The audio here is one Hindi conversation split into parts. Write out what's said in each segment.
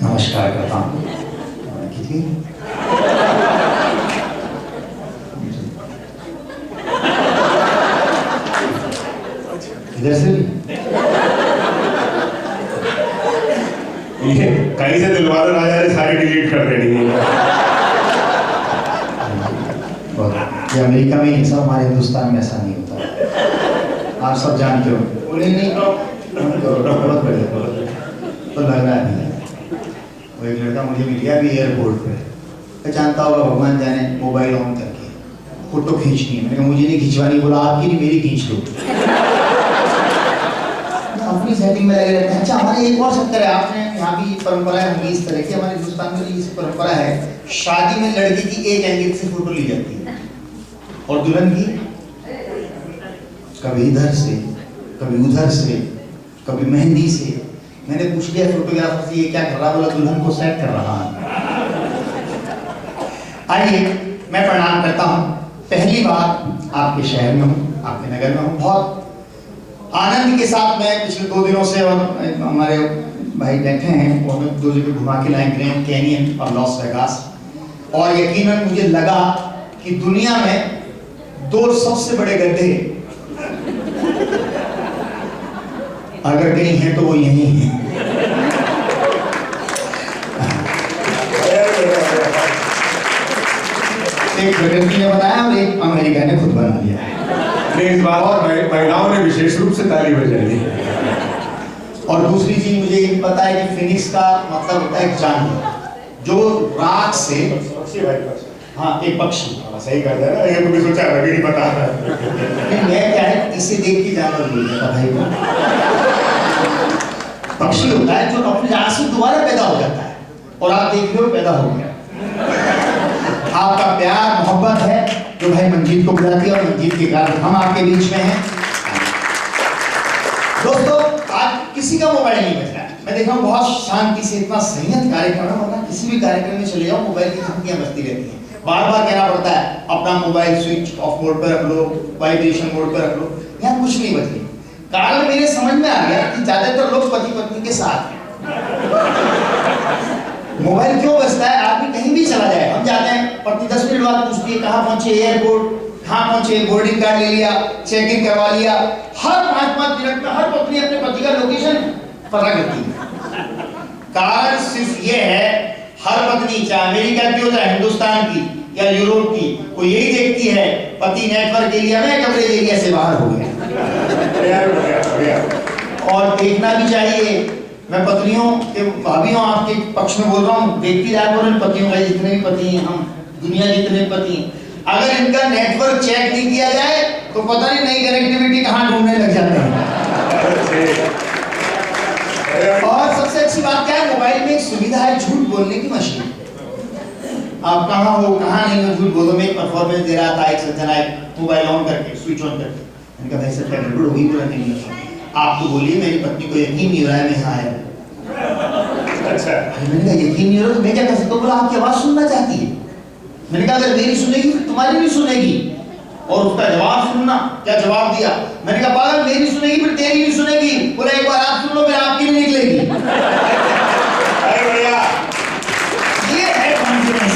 नमस्कार करता हूँ। इधर से भी ये कहीं से दिलवाले राजा ने सारी डिलीट कर देनी है। ये अमेरिका में ही सब, हमारे हिंदुस्तान में ऐसा नहीं होता, आप सब जानते हो। नहीं बहुत बढ़िया, तो लग रहा है। वो एक लड़का मुझे मिल गया अभी एयरपोर्ट पे, मैं जानता होगा, भगवान जाने, मोबाइल ऑन करके फोटो खींचनी है। मैंने कहा मुझे नहीं खिंचवानी, बोला आपकी नहीं मेरी खींच लो। अपनी सेटिंग में लगे रहते हैं। अच्छा, हमारे एक और चक्कर है, आपने यहाँ भी परंपरा है, होंगी इस तरह की, हमारे हिंदुस्तान में भी परंपरा है, शादी में लड़की की एक एंगल से फोटो ली जाती है और दुल्हन की कभी इधर से, कभी उधर से, कभी मेहंदी से। मैंने पूछ लिया फोटोग्राफर से, ये क्या कर रहा? बोला दुल्हन को सेट कर रहा है। आइए, मैं प्रणाम करता हूँ। पहली बार आपके शहर में हूँ, आपके नगर में हूँ। बहुत आनंद के साथ मैं पिछले 2 दिनों से, और हमारे भाई बैठे हैं, वो हमें 2 जगह घुमा के लाए, ग्रैंड कैनियन और लॉस वेगास। और यकीनन मुझे लगा कि दुनिया में 2 सबसे बड़े गड्ढे अगर कहीं हैं तो वो यही हैं। एक ब्रिटेन ने बनाया और एक अमेरिका ने खुद बना लिया है। इस बात और महिलाओं ने विशेष रूप से ताली बजाई। और दूसरी चीज मुझे ये पता है कि फिनिक्स का मतलब होता है जानवर, जो राख से, हाँ एक पक्षी, सही कर रहा है, ये तो भी सोचा अभी नहीं पता था। मैं क्या है, इसे देख के जानवर बोल देता भाई को। पक्षी होता है जो अपनी राख से दोबारा पैदा हो जाता है, और आप देख रहे हो पैदा हो गया। आपका प्यार मोहब्बत है जो भाई मंजीत को बुलाती है, और मंजीत के कारण हम आपके बीच में हैं। दोस्तों, आज किसी का मोबाइल नहीं बज रहा है। मैं देख रहा हूँ बहुत शांति से, इतना संयत कार्यक्रम है, वरना किसी भी कार्यक्रम में चले जाओ मोबाइल की घंटियां बजती रहती हैं। बार बार कहना पड़ता है अपना मोबाइल स्विच ऑफ मोड पर रख लो, वाइब्रेशन मोड पर रख लो। यहाँ कुछ नहीं बज रही। कारण मेरे समझ में आ गया कि ज्यादातर लोग पति पत्नी के साथ हैं। मोबाइल क्यों बजता है? आदमी कहीं भी चला जाए, हम जाते हैं, पत्नी 10 मिनट बाद पूछती है कहाँ पहुंचे, एयरपोर्ट, कहाँ पहुंचे, बोर्डिंग कार्ड ले लिया, चेक इन करवा लिया। हर 5-5 मिनट में हर पत्नी अपने पति का लोकेशन पता करती है। कारण सिर्फ ये है, हर पत्नी चाहे अमेरिका की हो, चाहे हिंदुस्तान की या यूरोप की, वो यही देखती है पति नेटवर्क एरिया में, कमरे एरिया से बाहर हो गया। और देखना भी चाहिए। मैं पत्नियों के, भाभियों आपके पक्ष में बोल रहा हूँ, देखती रहा करो इन पतियों का, जितने भी पति हैं, हम दुनिया जितने पति हैं, अगर इनका नेटवर्क चेक नहीं किया जाए तो पता नहीं नई कनेक्टिविटी कहाँ ढूंढने लग जाते हैं। और सबसे अच्छी बात क्या है, मोबाइल में एक सुविधा है झूठ बोलने की मशीन। आप कहाँ हो, कहाँ नहीं हो, झूठ बोलो। मैं एक परफॉर्मेंस दे रहा था, एक सज्जन आए मोबाइल ऑन करके, स्विच ऑन करके, मैंने कहा भाई सत्या गड़बड़ हो गई, पूरा नहीं है। आप तो बोलिए, मेरी पत्नी को यकीन नहीं हो रहा है मैं यहाँ आया। अच्छा, मैंने कहा यकीन नहीं हो रहा तो मैं क्या कर सकता हूँ? बोला आपकी आवाज सुनना चाहती है। मैंने कहा अगर मेरी सुनेगी फिर तुम्हारी भी सुनेगी, और उसका जवाब सुनना। क्या जवाब दिया? मैंने कहा पागल, मेरी सुनेगी फिर तेरी भी सुनेगी। बोला एक बार आप सुन लो फिर आपकी भी निकलेगी। ये है कॉन्फिडेंस,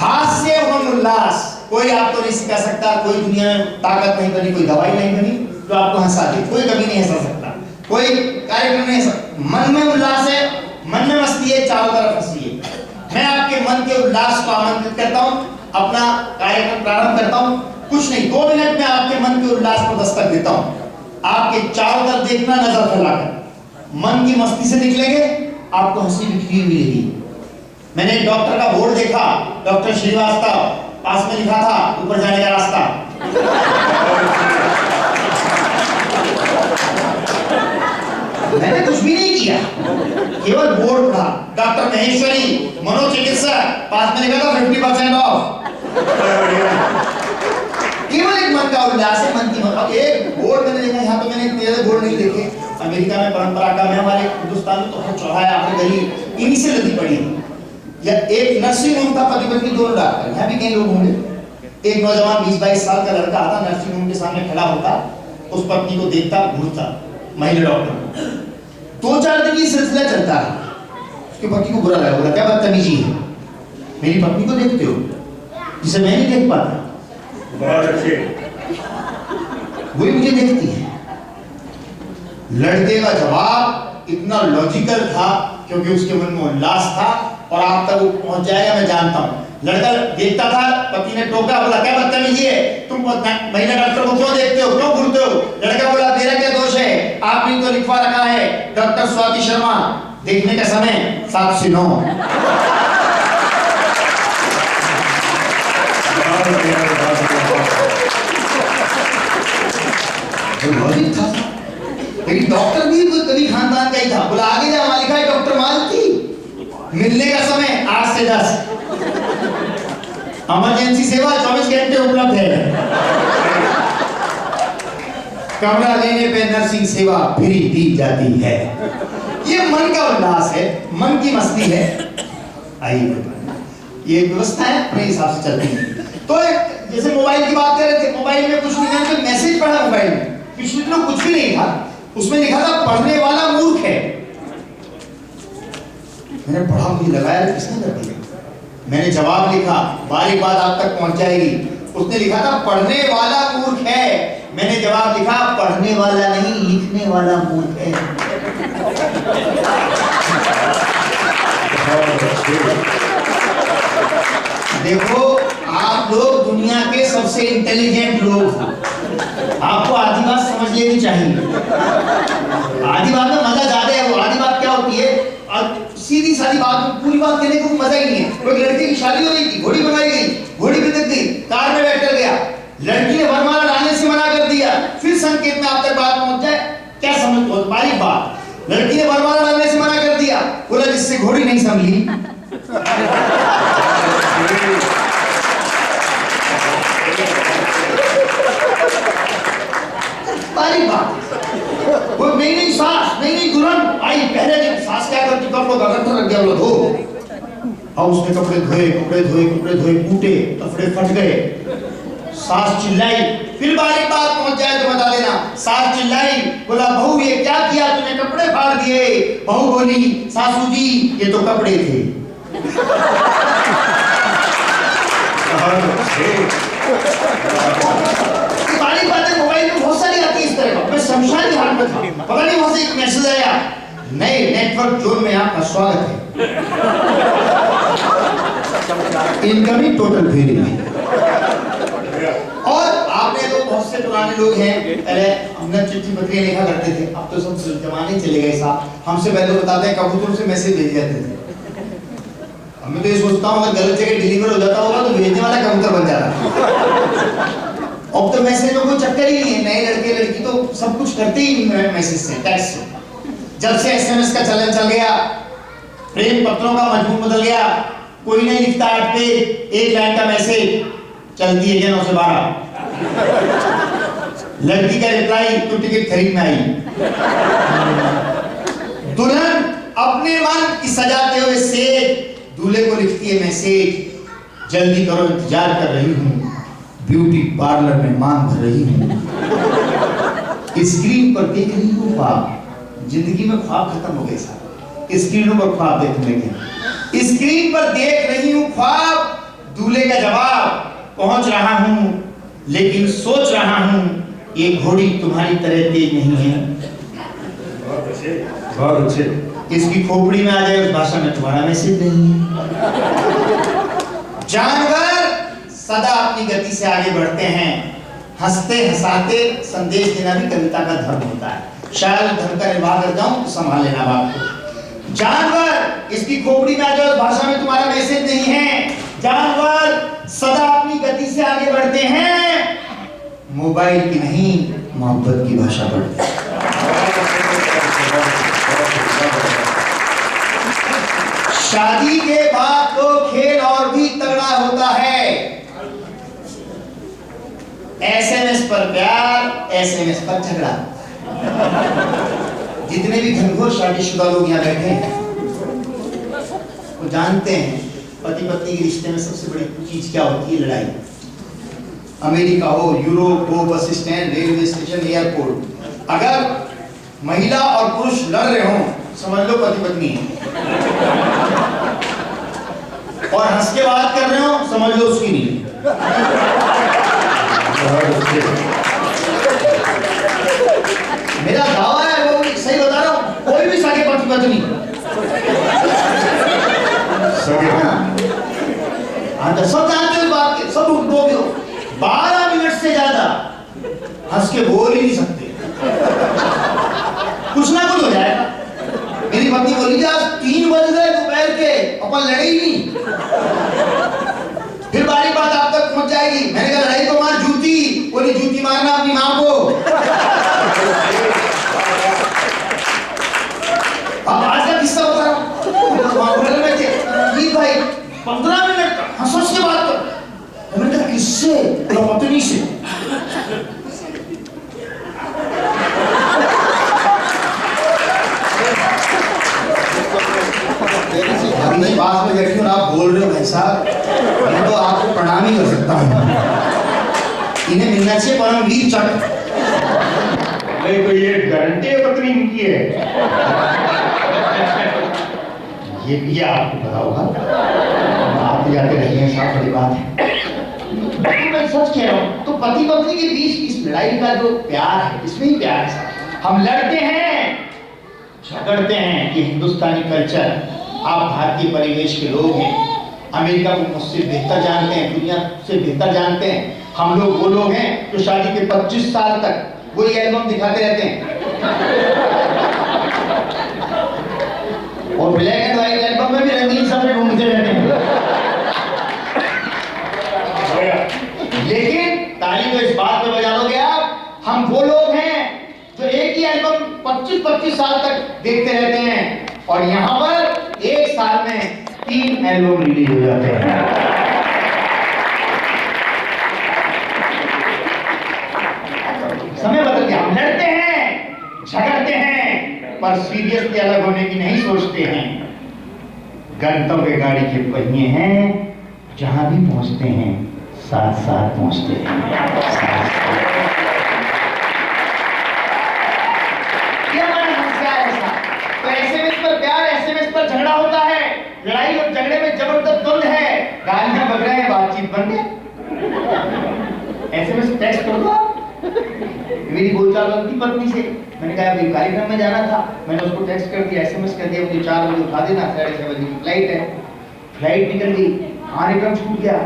हास्य एवं उल्लास। कोई आपको नहीं सिखा सकता, कोई दुनिया में ताकत नहीं बनी, कोई दवाई नहीं बनी जो आपको हंसा दे। कोई कभी नहीं हंसा सकता, कोई कार्यक्रम नहीं हंसा। मन में उल्लास है, मन में मस्ती है, चारों तरफ हंसी है। मैं आपके मन के उल्लास को आमंत्रित करता हूं, अपना कार्यक्रम प्रारंभ करता हूं। कुछ नहीं, 2 मिनट में आपके मन के उल्लास को दस्तक देता हूं। आपके चारों तरफ देखना, नजर फैलाकर, मन की मस्ती से निकलेंगे, आपको हंसी बिखरी हुई रहेगी। मैंने एक डॉक्टर का बोर्ड देखा, डॉक्टर श्रीवास्तव, पास में लिखा था ऊपर जाने का रास्ता। मैंने कुछ भी नहीं किया, केवल बोर्ड पढ़ा। डॉक्टर महेश्वरी मनोचिकित्सक, पास में लिखा था 50% ऑफ। केवल एक मन का उल्लास है, मन की अब एक बोर्ड मैंने देखा। यहाँ तो मैंने इतने ज्यादा बोर्ड नहीं देखे, अमेरिका में परंपरा का, मैं हमारे हिंदुस्तान में तो हर चौराहे आपने गली इन्हीं से लगी पड़ी है। या एक नर्सिंग होम का पति पत्नी दोनों डॉक्टर, यहाँ भी कई लोग होंगे। एक नौजवान 20-22 साल का लड़का आता, नर्सिंग होम के सामने खड़ा होता, उस पत्नी को देखता, घूरता, महिला डॉक्टर। 2-4 दिन ये सिलसिला चलता है। उसके पति को बुरा लगा, बोला क्या बदतमीजी है, मेरी पत्नी को देखते हो जिसे मैं नहीं देख पाता, बहुत अच्छे, वही मुझे देखती है। लड़के का जवाब इतना लॉजिकल था क्योंकि उसके मन में उल्लास था और आप तक वो पहुंच जाएगा मैं जानता हूं। लड़का देखता था, पति ने टोका, बोला क्या बदतमीजी है, तुम महिला डॉक्टर को क्यों देखते हो, क्यों घूरते हो? लड़का बोला मेरा क्या दोष है, आपने तो लिखवा रखा है डॉक्टर स्वाति शर्मा, देखने का समय 7 से 9। लॉजिक था, लेकिन डॉक्टर भी कभी खानदान का ही था। बोला आगे जा, वहां लिखा है डॉक्टर मालती, मिलने का समय 8 से 10, इमरजेंसी सेवा 24 घंटे उपलब्ध है, कमरा लेने पे नर्सिंग सेवा फ्री दी जाती है। ये मन का उल्लास है, मन की मस्ती है। आइए, ये व्यवस्था है, अपने हिसाब से चलती है। तो जैसे मोबाइल की बात कर रहे थे, मोबाइल में कुछ नहीं था, मैसेज पढ़ा मोबाइल में, पिछले दिनों कुछ भी नहीं था, उसमें लिखा था पढ़ने वाला मूर्ख है। मैंने पढ़ा, मुझे लगाया किसने कर दिया, मैंने जवाब लिखा, बारी बात आप तक पहुंच जाएगी। उसने लिखा था पढ़ने वाला मूर्ख है, मैंने जवाब लिखा पढ़ने वाला नहीं लिखने वाला मूर्ख है। देखो आप लोग दुनिया के सबसे इंटेलिजेंट लोग हो, आपको आधी बात समझ लेनी चाहिए। आधी बात में मजा ज्यादा है। वो आधी बात क्या होती है, और सीधी सादी बात में पूरी बात कहने को मजा ही नहीं है। कोई लड़की की शादी हो रही थी, घोड़ी बनाई गई, घोड़ी भी दिख गई, कार में बैठ कर गया, लड़की ने वरमाला डालने से मना कर दिया, फिर संकेत में आप तक बात पहुंच जाए, क्या समझ, बहुत बारीक बात। लड़की ने वरमाला डालने से मना कर दिया, बोला जिससे घोड़ी नहीं संभली। बारीक बात। वो नहीं सास, नहीं दुल्हन आई, पहले दिन सास क्या करती, कपड़ों का गट्ठर रख दिया, बोला धो, और उसने कपड़े धोए, कूटे, कपड़े फट गए। सास चिल्लाई, फिर बारीक बात पहुंच जाए तो बता देना। सास चिल्लाई, बोला बहू ये क्या किया तूने, कपड़े फाड़ दिए। बहू बोली सासू जी ये तो कपड़े थे। बारीक बातें मोबाइल में बहुत सारी आती है इस तरह का। मैं शमशान घाट में था, पता नहीं वहां से एक मैसेज आया, नए नेटवर्क जोन में आपका स्वागत है, इनकमिंग टोटल फ्री। और आपने तो बहुत से पुराने लोग हैं, पहले हमने चिट्ठी पत्रियां लिखा करते थे, अब तो सब जमाने चले गए साहब। हमसे पहले बताते हैं कबूतरों से मैसेज भेज जाते थे। मैं तो ये सोचता हूँ अगर गलत जगह डिलीवर हो जाता होगा तो भेजने वाला कबूतर बन जाता। अब तो मैसेज में कोई चक्कर ही नहीं है, नए लड़के लड़की तो सब कुछ करते ही नहीं मैसेज से, टेक्स्ट से। जब से एसएमएस का चलन चल गया, प्रेम पत्रों का मजमून बदल गया, कोई नहीं लिखता 8 पेज, 1 लाइन का मैसेज, चलती है 9 से 12। लड़की का रिप्लाई तो टिकट खरीद में आई। दुल्हन अपने मन की सजाते हुए सेज दूल्हे को लिखती है मैसेज, जल्दी करो इंतजार कर रही हूँ, ब्यूटी पार्लर में मांग भर रही हूँ। स्क्रीन पर देख रही हूँ ख्वाब, जिंदगी में ख्वाब खत्म हो गए साहब, स्क्रीनों पर ख्वाब देखने लगे। स्क्रीन पर देख रही हूँ ख्वाब, दूल्हे का जवाब पहुंच रहा हूँ, लेकिन सोच रहा हूँ ये घोड़ी तुम्हारी तरह तेज नहीं है। बहुत अच्छे। इसकी खोपड़ी में आ जाए उस भाषा में तुम्हारा मैसेज नहीं है। जानवर सदा अपनी गति से आगे बढ़ते हैं, हंसते हंसाते संदेश देना भी कविता का धर्म होता है। शायद धर्म का निर्वाह कर जाऊं तो संभाल लेना बात को। जानवर इसकी खोपड़ी में आ जाए उस भाषा में तुम्हारा मैसेज नहीं है। जानवर सदा अपनी गति से आगे बढ़ते हैं, मोबाइल की नहीं मोहब्बत की भाषा बढ़ते हैं। शादी के बाद तो खेल और भी तगड़ा होता है। एसएमएस पर प्यार, एसएमएस पर झगड़ा। जितने भी घनघोर शादीशुदा लोग यहाँ बैठे हैं वो जानते हैं पति पत्नी के रिश्ते में सबसे बड़ी चीज क्या होती है, लड़ाई। अमेरिका हो, यूरोप हो, bus stand, railway station, airport, अगर महिला और पुरुष लड़ रहे हों, समझ लो पति पत्नी है। और हंस के बात कर रहे हो, समझ लो उसकी नहीं। मेरा दावा है, वो सही बता रहा हूं, कोई भी सगे पति पत्नी सब जानते हो बात के, सब उठोगे 12 मिनट से ज्यादा हंस के बोल ही नहीं सकते, कुछ ना कुछ हो जाएगा। मेरी पत्नी बोली आज 3 बज गए दोपहर के, अपन लड़े ही नहीं। फिर बारी बात आप तक पहुंच जाएगी। मैंने कहा लड़ाई तो मार जूती, बोली जूती मारना अपनी मां को। अब आज का किस्सा बता रहा हूं, भाई 15 मिनट हंस के बात कर। मैंने कहा किससे? पत्नी से। अपने पास में बैठी हूँ, आप बोल रहे हो भाई साहब, मैं तो आपको प्रणाम ही कर सकता हूँ। इन्हें मिलना चाहिए परमवीर चक्र। नहीं तो ये गारंटी है पत्नी इनकी है। ये भी आपको पता होगा, आप जाते रहिए, साफ बड़ी बात है। मैं सच कह रहा हूँ, तो पति पत्नी के बीच इस लड़ाई का जो प्यार है, इसमें ही प्यार है। हम लड़ते हैं, झगड़ते हैं। ये हिंदुस्तानी कल्चर, आप भारतीय परिवेश के लोग हैं, अमेरिका को मुझसे बेहतर जानते हैं, दुनिया से बेहतर जानते हैं। हम लोग वो लोग हैं जो शादी के 25 साल तक वही एल्बम दिखाते रहते हैं, और ब्लैक एंड व्हाइट एल्बम में भी रंगीन सफेद ढूंढते रहते हैं। लेकिन ताली तो इस बात पे बजा दोगे आप, हम वो लोग हैं जो एक ही एल्बम 25-25 साल तक देखते रहते हैं, और यहाँ पर एक साल में 3 एल्बम रिलीज हो जाते हैं। समय बदल गया, हम लड़ते हैं, झगड़ते हैं, पर सीरियसली अलग होने की नहीं सोचते हैं। गंतव्य गाड़ी के पहिए हैं, जहां भी पहुंचते हैं साथ साथ पहुंचते हैं। तो एसएमएस पर प्यार, एसएमएस पर झगड़ा होता है, लड़ाई और झगड़े में जबरदस्त द्वंद है, गालियां बज रहे हैं, बातचीत बंद है। एसएमएस टेक्स्ट कर दो। मेरी बोलचाल बनती पत्नी से, मैंने कहा अभी कार्यक्रम में जाना था, मैंने उसको टेक्स्ट कर दिया, एसएमएस कर दिया, मुझे 4 बजे उठा देना, 6:30 बजे की फ्लाइट है। फ्लाइट निकल गई, कार्यक्रम छूट गया,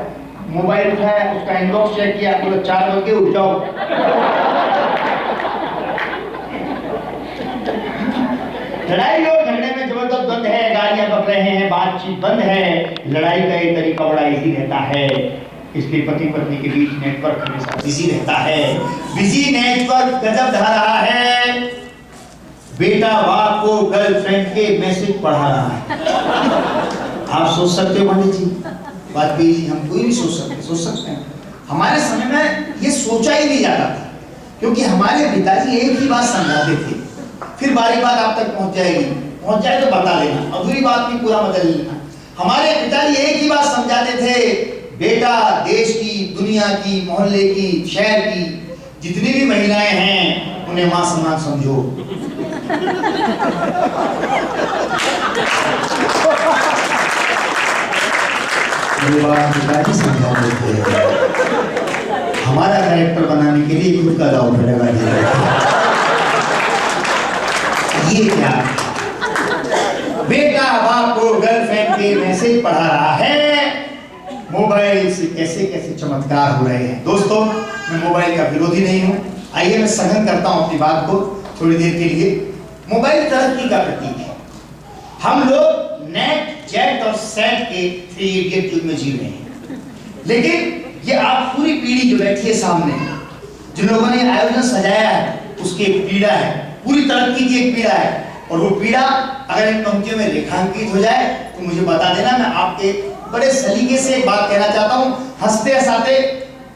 मोबाइल उठाया, उसका इनबॉक्स चेक किया, बोला 4 बजे उठ जाओ। लड़ाई और झगड़े में जबरदस्त द्वंद है, गालियां बक रहे हैं, बातचीत बंद है। लड़ाई का एक तरीका बड़ा इजी रहता है, इसलिए पति पत्नी के बीच नेटवर्क हमेशा बिजी रहता है। बिजी नेटवर्क गजब ढा रहा है, बेटा बाप को गर्लफ्रेंड के मैसेज पढ़ा रहा है। आप सोच सकते हो पंडित जी, बात भी हम कोई भी सोच सकते हैं। हमारे समय में ये सोचा ही नहीं जाता था, क्योंकि हमारे पिताजी एक ही बात समझाते थे, फिर बारी बात आप तक पहुंच जाएगी, पहुंच जाए तो बता लेना, अधूरी बात भी पूरा बदल लेना। हमारे पिताजी एक ही बात समझाते थे, बेटा देश की, दुनिया की, मोहल्ले की, शहर की जितनी भी महिलाएं हैं उन्हें मां समान समझो। ये बात पिताजी समझाते थे। हमारा कैरेक्टर बनाने के लिए खुद का दाव पे लगा दिया। ये क्या, बेटा बाप को गर्लफ्रेंड के मैसेज पढ़ा रहा है, मोबाइल से कैसे कैसे चमत्कार हो रहे हैं। दोस्तों, मैं मोबाइल का विरोधी नहीं हूं, आइए मैं सघन करता हूं अपनी बात को थोड़ी देर के लिए। मोबाइल तरक्की का प्रतीक है। हम लोग नेट, चैट और सेट के 3 इडियट युग में जी रहे हैं, लेकिन ये आप पूरी पीढ़ी जो बैठी है सामने, जिन लोगों ने आयोजन सजाया है, उसकी एक पीड़ा है, पूरी तरक्की की एक पीड़ा है। और वो पीड़ा अगर इन पंक्तियों में रेखांकित हो जाए तो मुझे बता देना, मैं आपके बड़े सलीके से एक बात कहना चाहता हूँ, हंसते हंसाते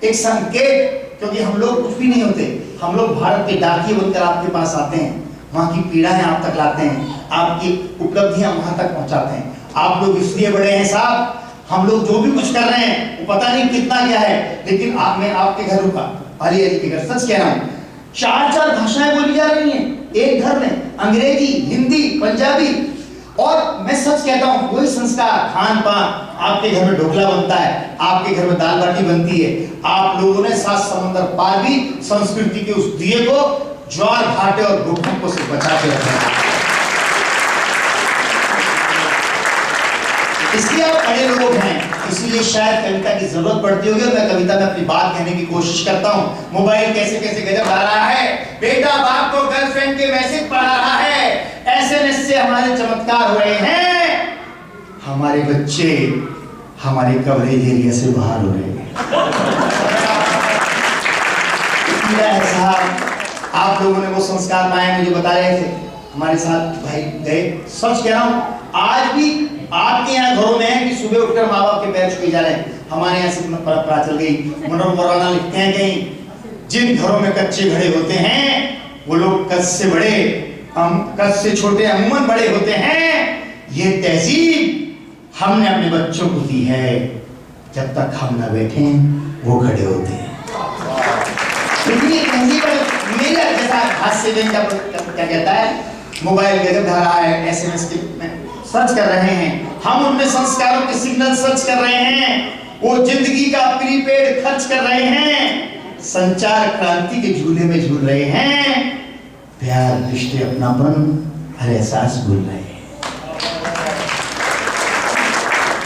एक संकेत, क्योंकि हम लोग कुछ भी नहीं होते, हम लोग भारत के डाकिये बनकर आपके पास आते हैं, वहाँ की पीड़ाएं आप तक लाते हैं, आपकी उपलब्धियां वहां तक पहुंचाते हैं। आप लोग इसलिए बड़े हैं साहब, हम लोग जो भी कुछ कर रहे हैं वो पता नहीं कितना क्या है, लेकिन मैं आपके घर रुका, अली के घर, सच कह रहा हूँ, 4 भाषाएं बोली जा रही हैं, एक घर में अंग्रेजी, हिंदी, पंजाबी, और मैं सच कहता हूं कोई संस्कार, खान पान, आपके घर में ढोकला बनता है, आपके घर में दाल बाटी बनती है, आप लोगों ने 7 समंदर पार भी संस्कृति के उस दिए को ज्वार भाटे और भूकंपों से बचा के रखा है। इसलिए आप बड़े लोग हैं, इसीलिए शायद कविता की जरूरत पड़ती होगी और मैं कविता में अपनी बात कहने की कोशिश करता हूं। मोबाइल कैसे कैसे गजब ला रहा है, बेटा बाप को गर्लफ्रेंड के मैसेज पढ़ा रहा है, एसएमएस से हमारे चमत्कार हो रहे हैं, हमारे बच्चे हमारे कवरेज एरिया से बाहर हो रहे हैं। साहब आप लोगों ने वो संस्कार पाए, मुझे बता रहे थे, हमारे साथ भाई गए, सच कह रहा हूं आज भी आपके यहाँ घरों में है कि सुबह उठकर माँ बाप के पैर छुए जा रहे हैं, हमारे यहाँ से परंपरा चल गई। मनोरमा मौलाना लिखते हैं कहीं, जिन घरों में कच्चे घड़े होते हैं वो लोग कद से बड़े, हम कद से छोटे अमूमन बड़े होते हैं। ये तहजीब हमने अपने बच्चों को दी है, जब तक हम ना बैठे वो खड़े होते हैं। इतनी तहजीब मेरा जैसा हास्य का क्या कहता है, मोबाइल गजब ढा रहा है, एसएमएस के सर्च कर रहे हैं, हम उनमें संस्कारों के सिग्नल सर्च कर रहे हैं, वो जिंदगी का प्रीपेड खर्च कर रहे हैं, संचार क्रांति के झूले में झूल रहे हैं, प्यार, रिश्ते, अपनापन, हर एहसास भूल रहे हैं।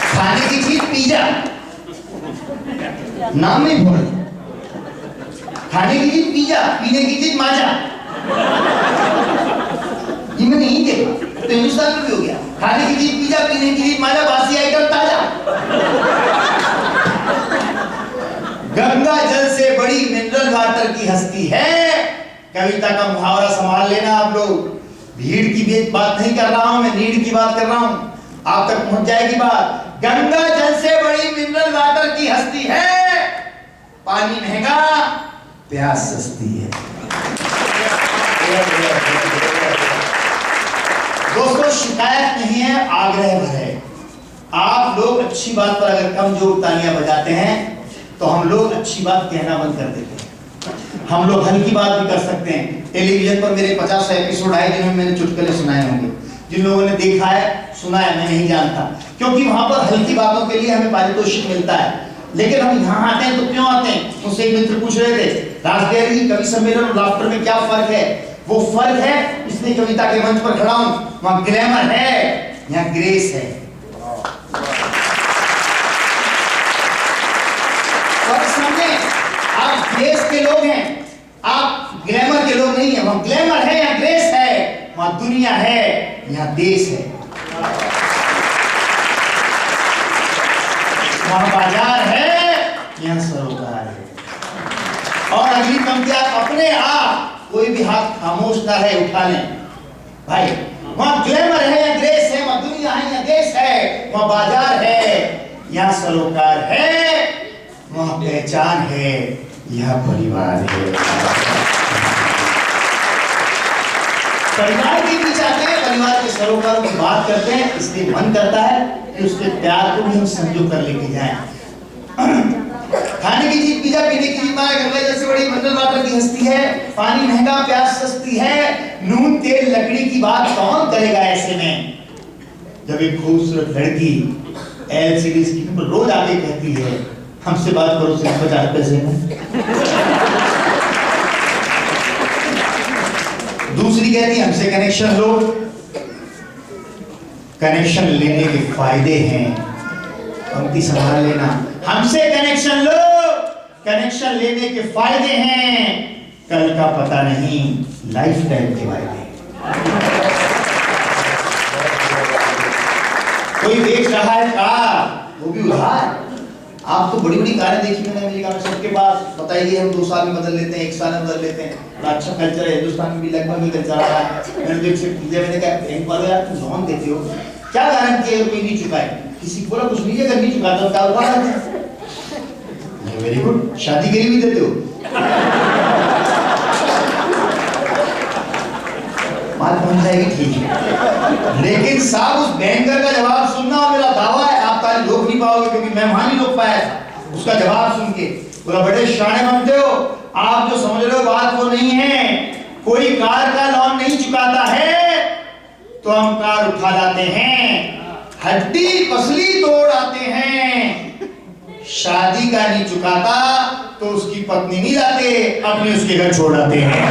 खाने की चीज पिज्जा, नाम नहीं भूल, खाने की चीज पिज्जा, पीने की चीज माजा, ये मैंने नहीं देखा, तो हिंदुस्तान में भी हो गया, खाने की चीज पिज्जा, पीने की चीज माजा, बासी आइटम ताजा। गंगा जल से बड़ी मिनरल वाटर की हस्ती है। कविता का मुहावरा संभाल लेना आप लोग, भीड़ की बात नहीं कर रहा हूं मैं, नीड की बात कर रहा हूं, आप तक पहुंच जाएगी बात। गंगा जल से बड़ी मिनरल वाटर की हस्ती है, पानी महंगा प्यास सस्ती है। दोस्तों शिकायत नहीं है, आग्रह भर है। आप लोग अच्छी बात पर अगर कम जोर तालियां बजाते हैं तो हम लोग अच्छी बात कहना बंद कर देते हैं। हम लोग हल्की बात भी कर सकते हैं। टेलीविजन पर मेरे 50 एपिसोड आए जिनमें मैंने चुटकुले सुनाए होंगे, जिन लोगों ने देखा है, सुना है, मैं नहीं जानता, क्योंकि वहां पर हल्की बातों के लिए हमें पारितोषिक मिलता है। लेकिन हम यहाँ आते हैं तो क्यों आते हैं? मुझसे एक मित्र पूछ रहे थे, राजबिहारी जी कवि सम्मेलन और लाफ्टर में क्या फर्क है? वो फर्क है, इसलिए कविता के मंच पर खड़ा हूं, वहां ग्लैमर है, यहाँ ग्रेस है। आप ग्रेस के लोग हैं, आप ग्लैमर के लोग नहीं है। वहां ग्लैमर है, यहाँ ग्रेस है, वहां दुनिया है, यहाँ देश है, वहां बाजार है, यहाँ सरोकार है। और अगली पंक्ति आप अपने आप कोई भी हाथ खामोश ना है उठा लें भाई। वहां ग्लैमर है, यहाँ ग्रेस है, वहां दुनिया है, यहाँ देश है, वहां बाजार है, यहाँ सरोकार है, वहां पहचान है, यह परिवार है। परिवार के बीच आते हैं, परिवार के सरोकारों की बात करते हैं, इसलिए मन करता है कि उसके प्यार को भी हम संजो कर लेके जाएं। खाने की चीज पिज्जा, पीने की चीज माया, गंगा जल से बड़ी मिनरल वाटर की हस्ती है, पानी महंगा प्यास सस्ती है, नून तेल लकड़ी की बात कौन करेगा ऐसे में, जब एक खूबसूरत लड़की एलसीडी स्क्रीन पर रोज आके कहती है हमसे बात करो सिर्फ 50 पैसे में। दूसरी कहती है हमसे कनेक्शन लो। कनेक्शन लेने के फायदे हैं, पंक्ति संभाल लेना, हमसे कनेक्शन लो, कनेक्शन लेने के फायदे हैं, कल का पता नहीं, लाइफ टाइम के फायदे। कोई बेच रहा है कार, वो भी उधार। आप तो बड़ी बड़ी कारें देखी मैंने अमेरिका में, सबके पास बताइए हम 2 साल में बदल लेते हैं, 1 साल में बदल लेते हैं। बड़ा अच्छा कल्चर है, हिंदुस्तान में भी लगभग कल्चर आ रहा है। मैंने देख से पूछा, मैंने कहा बैंक वाले यार तुम लोन देते हो, क्या गारंटी है कोई नहीं चुकाए? किसी को बोला कुछ नहीं है, अगर नहीं चुकाता तो क्या उठा। वेरी गुड, शादी के लिए भी देते हो? बात बन जाएगी, ठीक है। लेकिन साहब उस बैंकर का जवाब सुनना, और मेरा दावा है आप ताली रोक नहीं पाओगे, क्योंकि मैं वहां नहीं रोक पाया था। उसका जवाब सुन के बोला बड़े शाने बनते हो आप, जो समझ रहे हो बात वो नहीं है। कोई कार का लोन नहीं चुकाता है तो हम कार उठा लाते हैं, हड्डी पसली तोड़ आते हैं। शादी का नहीं चुकाता तो उसकी पत्नी नहीं लाते, अपने उसके घर छोड़ आते हैं।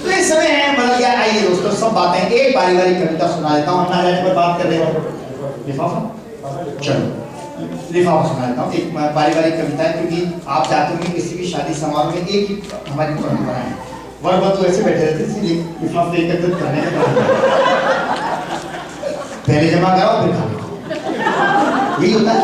तो इस समय है बदल गया। आइए दोस्तों, सब बातें एक पारिवारिक कविता सुना देता हूं। अपना जाने पर बात कर रहे हो लिफाफा, चलो लिफाफा सुना देता हूं। एक पारिवारिक कविता है, क्योंकि आप चाहते होंगे किसी भी शादी समारोह में एक ही हमारी परंपरा है, वर वधू ऐसे बैठे रहते, इसलिए लिफाफे एकत्रित करने का पहले जमा कराओ फिर खाओ, यही होता है।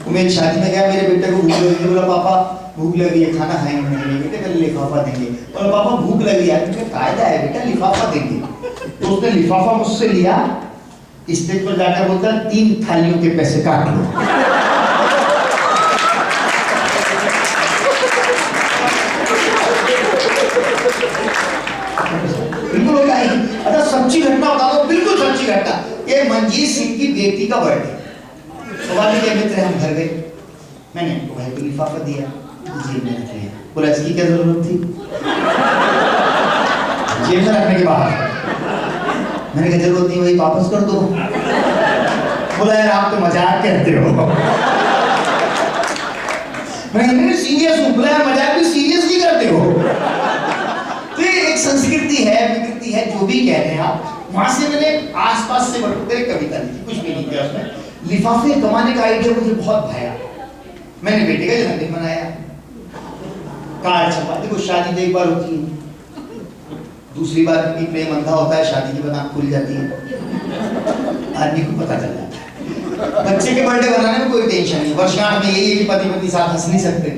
मैं एक शादी में गया, मेरे बेटे को भूख लगी, बोला पापा भूख लगी है, खाना खाएंगे। मैंने बेटे कल लिफाफा देंगे, बोला पापा भूख लगी है, क्योंकि कायदा है बेटा लिफाफा देंगे। तो उसने लिफाफा मुझसे लिया, स्टेज पर जाकर बोलता 3 थालियों के पैसे काट लो। बिल्कुल होता है। अच्छा सच्ची घटना बता दो, बिल्कुल सच्ची घटना। ये मंजीत सिंह की बेटी का बर्थडे, सवाली के मित्र हम घर गए, मैंने भाई को लिफाफा दिया, जेब में रख लिया। बोला इसकी क्या जरूरत थी, जेब में रखने के बाद मैंने कहा जरूरत नहीं, वही वापस कर दो। बोला यार आप तो मजाक करते हो। मैं सीरियस हूँ। बोला यार मजाक भी सीरियस नहीं करते हो। तो ये एक संस्कृति है, विकृति है, जो भी कह रहे हैं आप। वहां से मैंने आसपास से बढ़कर एक कविता लिखी, कुछ भी नहीं किया उसमें। लिफाफे कमाने का आइडिया मुझे बहुत भाया। मैंने बेटे का जन्मदिन मनाया, कार्ड छपा। देखो शादी तो एक बार होती है, दूसरी बार भी प्रेम अंधा होता है, शादी की बात खुल जाती है, आदमी को पता चल जाता है। बच्चे के बर्थडे बनाने में कोई टेंशन नहीं, वर्षगांठ में यही है कि पति पत्नी साथ हंस नहीं सकते,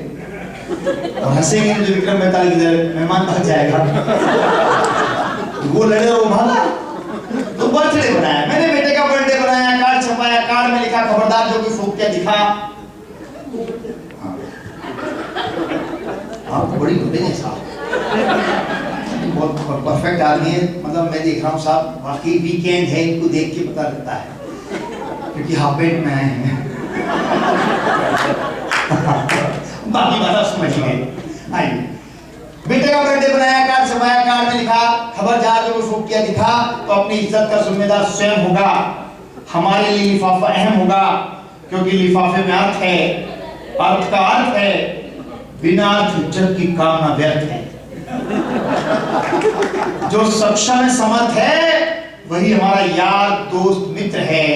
और हंसेंगे तो विक्रम बेताल की तरह मेहमान भाग जाएगा। वो लड़े वो भागा। तो बर्थडे बनाया, मैंने बेटे का बर्थडे बनाया, कार्ड छपाया, कार्ड में लिखा खबरदार जो कोई फूंक के दिखा। आप बड़ी घुटे हैं साहब, बहुत परफेक्ट आदमी है। मतलब मैं देख रहा हूँ साहब, बाकी वीकेंड है, इनको देख के पता लगता है, क्योंकि हाफ पेंट में आए हैं। बाकी बात समझ गए। आइए, बेटे का बर्थडे बनाया, कार्ड छपाया, कार्ड में लिखा खबरदार जो कोई फूंक किया दिखा तो अपनी इज्जत का जिम्मेदार स्वयं होगा। हमारे लिए लिफाफा अहम होगा, क्योंकि लिफाफे में अर्थ है, अर्थ का अर्थ है, बिना अर्थ इज्जत की कामना व्यर्थ है। जो सक्षम है, समर्थ है, वही हमारा यार दोस्त मित्र है,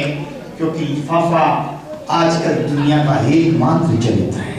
क्योंकि लिफाफा आजकल दुनिया का एकमात्र चरित्र है।